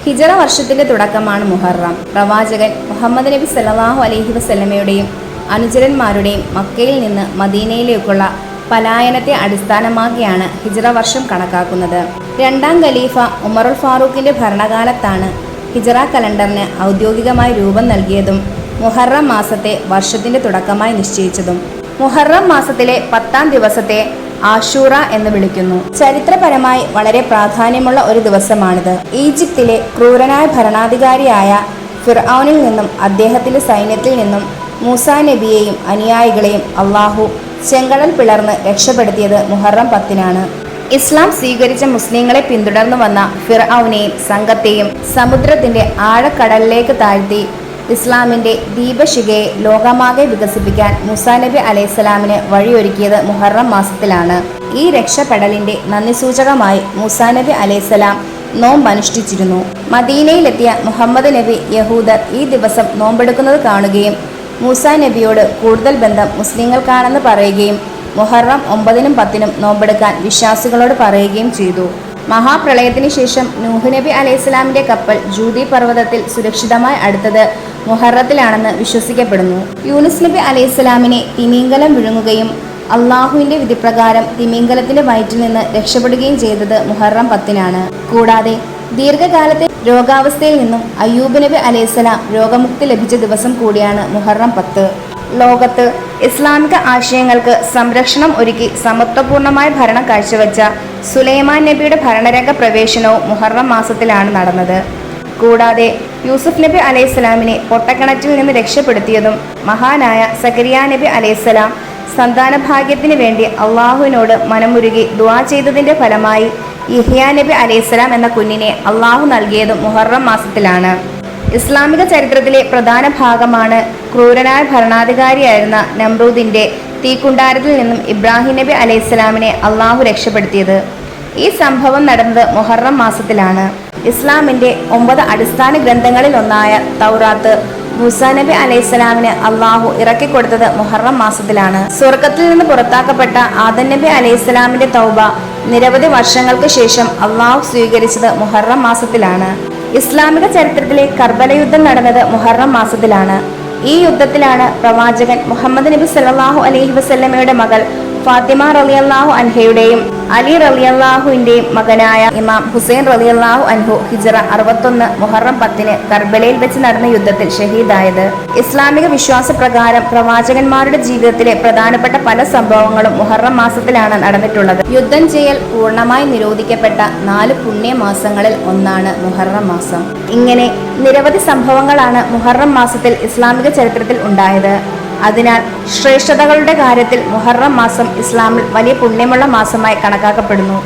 ഹിജറ വർഷത്തിന്റെ തുടക്കമാണ് മുഹറം. പ്രവാചകൻ മുഹമ്മദ് നബി സല്ലല്ലാഹു അലൈഹി വസല്ലമയുടെയും അനുചരന്മാരുടെയും മക്കയിൽ നിന്ന് മദീനയിലേക്കുള്ള പലായനത്തെ അടിസ്ഥാനമാക്കിയാണ് ഹിജറ വർഷം കണക്കാക്കുന്നത്. രണ്ടാം ഖലീഫ ഉമറുൽ ഫാറൂഖിന്റെ ഭരണകാലത്താണ് ഹിജറ കലണ്ടറിന് ഔദ്യോഗികമായി രൂപം നൽകിയതും മുഹറം മാസത്തെ വർഷത്തിന്റെ തുടക്കമായി നിശ്ചയിച്ചതും. മുഹറം മാസത്തിലെ 10-ാം ദിവസത്തെ ആഷൂറ എന്ന് വിളിക്കുന്നു. ചരിത്രപരമായി വളരെ പ്രാധാന്യമുള്ള ഒരു ദിവസമാണിത്. ഈജിപ്തിലെ ക്രൂരനായ ഭരണാധികാരിയായ ഫിർഔനിൽ നിന്നും അദ്ദേഹത്തിന്റെ സൈന്യത്തിൽ നിന്നും മൂസാ നബിയെയും അനുയായികളെയും അള്ളാഹു ചെങ്കടൽ പിളർന്ന് രക്ഷപ്പെടുത്തിയത് മുഹറം 10-നാണ്. ഇസ്ലാം സ്വീകരിച്ച മുസ്ലിങ്ങളെ പിന്തുടർന്നു വന്ന ഫിർഔനെയും സംഘത്തെയും സമുദ്രത്തിന്റെ ആഴക്കടലിലേക്ക് താഴ്ത്തി ഇസ്ലാമിന്റെ ദീപശിഖയെ ലോകമാകെ വികസിപ്പിക്കാൻ മൂസാ നബി അലൈഹിസ്സലാമിന് വഴിയൊരുക്കിയത് മുഹറം മാസത്തിലാണ്. ഈ രക്ഷപ്പെടലിന്റെ നന്ദി സൂചകമായി മൂസാ നബി അലൈഹിസ്സലാം നോമ്പനുഷ്ഠിച്ചിരുന്നു. മദീനയിലെത്തിയ മുഹമ്മദ് നബി യഹൂദർ ഈ ദിവസം നോമ്പെടുക്കുന്നത് കാണുകയും മൂസാ നബിയോട് കൂടുതൽ ബന്ധം മുസ്ലിങ്ങൾക്കാണെന്ന് പറയുകയും മുഹറം 9-നും 10-നും നോമ്പെടുക്കാൻ വിശ്വാസികളോട് പറയുകയും ചെയ്തു. മഹാപ്രളയത്തിന് ശേഷം നൂഹ് നബി അലൈഹിസ്സലാമിന്റെ കപ്പൽ ജൂദി പർവ്വതത്തിൽ സുരക്ഷിതമായി അടുത്തത് മുഹറത്തിലാണെന്ന് വിശ്വസിക്കപ്പെടുന്നു. യൂനുസ് നബി അലൈഹിസ്സലാമിനെ തിമിംഗലം വിഴുങ്ങുകയും അള്ളാഹുവിന്റെ വിധിപ്രകാരം തിമിംഗലത്തിന്റെ വയറ്റിൽ നിന്ന് രക്ഷപ്പെടുകയും ചെയ്തത് മുഹറം 10-നാണ്. കൂടാതെ ദീർഘകാലത്തെ രോഗാവസ്ഥയിൽ നിന്നും അയ്യൂബ് നബി അലൈഹിസ്സലാം രോഗമുക്തി ലഭിച്ച ദിവസം കൂടിയാണ് മുഹറം 10. ലോകത്ത് ഇസ്ലാമിക ആശയങ്ങൾക്ക് സംരക്ഷണം ഒരുക്കി സമത്വപൂർണമായ ഭരണം കാഴ്ചവെച്ച സുലൈമാൻ നബിയുടെ ഭരണരംഗ പ്രവേശനവും മുഹറം മാസത്തിലാണ് നടന്നത്. കൂടാതെ യൂസുഫ് നബി അലൈഹിസ്സലാമിനെ പൊട്ടക്കിണറ്റിൽ നിന്ന് രക്ഷപ്പെടുത്തിയതും മഹാനായ സക്കരിയ നബി അലൈഹിസ്സലാം സന്താനഭാഗ്യത്തിന് വേണ്ടി അള്ളാഹുവിനോട് മനമുരുകി ദുആ ചെയ്തതിന്റെ ഫലമായി യഹ്യാ നബി അലൈഹിസ്സലാം എന്ന കുഞ്ഞിനെ അള്ളാഹു നൽകിയതും മുഹറം മാസത്തിലാണ്. ഇസ്ലാമിക ചരിത്രത്തിലെ പ്രധാന ഭാഗമാണ് ക്രൂരനായ ഭരണാധികാരിയായിരുന്ന നമ്രൂദിന്റെ തീക്കുണ്ടാരത്തിൽ നിന്നും ഇബ്രാഹിം നബി അലൈഹിസ്സലാമിനെ അള്ളാഹു രക്ഷപ്പെടുത്തിയത്. ഈ സംഭവം നടന്നത് മുഹറം മാസത്തിലാണ്. ഇസ്ലാമിന്റെ 9 അടിസ്ഥാന ഗ്രന്ഥങ്ങളിൽ ഒന്നായ തൗറാത്ത് മൂസാ നബി അലൈഹിസ്സലാമിന് അള്ളാഹു ഇറക്കിക്കൊടുത്തത് മുഹറം മാസത്തിലാണ്. സ്വർഗത്തിൽ നിന്ന് പുറത്താക്കപ്പെട്ട ആദം നബി അലൈഹിസ്സലാമിന്റെ തൗബ നിരവധി വർഷങ്ങൾക്ക് ശേഷം അള്ളാഹു സ്വീകരിച്ചത് മുഹറം മാസത്തിലാണ്. ഇസ്ലാമിക ചരിത്രത്തിലെ കർബല യുദ്ധം നടന്നത് മുഹറം മാസത്തിലാണ്. ഈ യുദ്ധത്തിലാണ് പ്രവാചകൻ മുഹമ്മദ് നബി സല്ലല്ലാഹു അലൈഹി വസല്ലമയുടെ മകൾ ഫാത്തിമ റളിയല്ലാഹു അൻഹയുടെയും അലി റളിയല്ലാഹുവിന്റെയും മകനായ ഇമാം ഹുസൈൻ റളിയല്ലാഹു അൻഹു ഹിജറ 61 മുഹറം 10-ന് കർബലയിൽ വെച്ച് നടന്ന യുദ്ധത്തിൽ ഷഹീദായത്. ഇസ്ലാമിക വിശ്വാസപ്രകാരം പ്രവാചകന്മാരുടെ ജീവിതത്തിലെ പ്രധാനപ്പെട്ട പല സംഭവങ്ങളും മുഹറം മാസത്തിലാണ് നടന്നിട്ടുള്ളത്. യുദ്ധം ചെയ്യൽ പൂർണ്ണമായി നിരോധിക്കപ്പെട്ട 4 പുണ്യമാസങ്ങളിൽ ഒന്നാണ് മുഹറം മാസം. ഇങ്ങനെ നിരവധി സംഭവങ്ങളാണ് മുഹറം മാസത്തിൽ ഇസ്ലാമിക ചരിത്രത്തിൽ ഉണ്ടായത്. അതിനാൽ ശ്രേഷ്ഠതകളുടെ കാര്യത്തിൽ മുഹറം മാസം ഇസ്ലാമിൽ വലിയ പുണ്യമുള്ള മാസമായി കണക്കാക്കപ്പെടുന്നു.